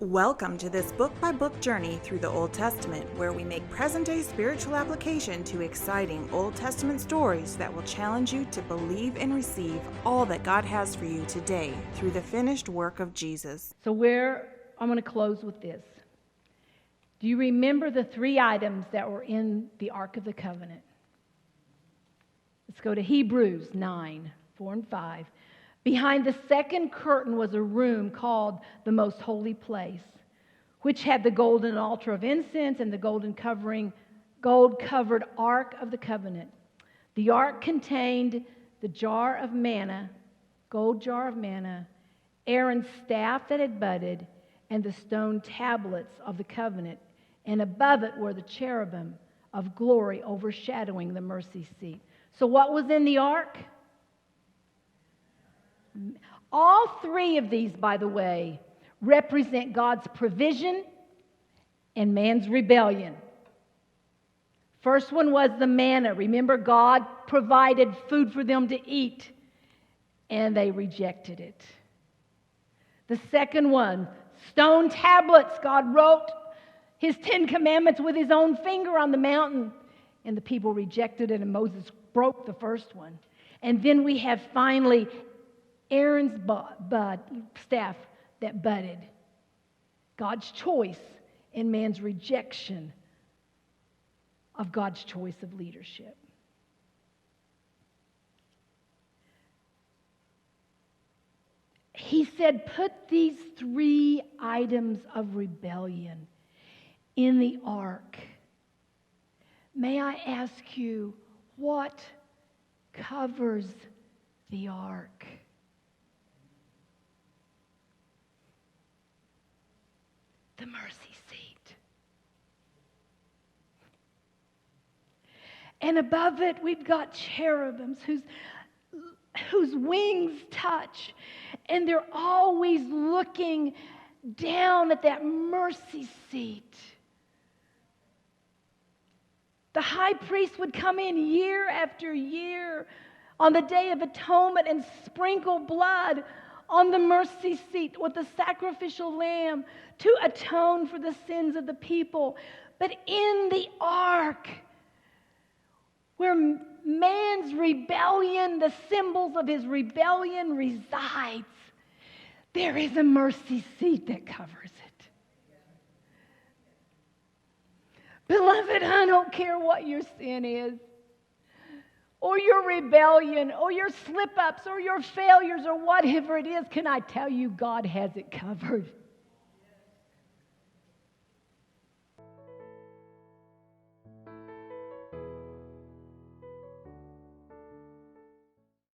Welcome to this book-by-book journey through the Old Testament, where we make present-day spiritual application to exciting Old Testament stories that will challenge you to believe and receive all that God has for you today through the finished work of Jesus. I'm going to close with this. Do you remember the three items that were in the Ark of the Covenant? Let's go to Hebrews 9, 4 and 5. Behind the second curtain was a room called the Most Holy Place, which had the golden altar of incense and the gold-covered Ark of the Covenant. The Ark contained the jar of manna, gold jar of manna, Aaron's staff that had budded, and the stone tablets of the covenant. And above it were the cherubim of glory overshadowing the mercy seat. So what was in the ark? All three of these, by the way, represent God's provision and man's rebellion. First one was the manna. Remember, God provided food for them to eat, and they rejected it. The second one, stone tablets. God wrote His 10 Commandments with His own finger on the mountain, and the people rejected it, and Moses broke the first one. And then we have finally Aaron's staff that budded. God's choice and man's rejection of God's choice of leadership. He said, put these three items of rebellion in the ark. May I ask you, what covers the ark? The mercy seat. And above it, we've got cherubims whose wings touch, and they're always looking down at that mercy seat. The high priest would come in year after year on the Day of Atonement and sprinkle blood on the mercy seat with the sacrificial lamb to atone for the sins of the people. But in the ark, where man's rebellion, the symbols of his rebellion resides, there is a mercy seat that covers it. Beloved, I don't care what your sin is, or your rebellion, or your slip-ups, or your failures, or whatever it is. Can I tell you, God has it covered.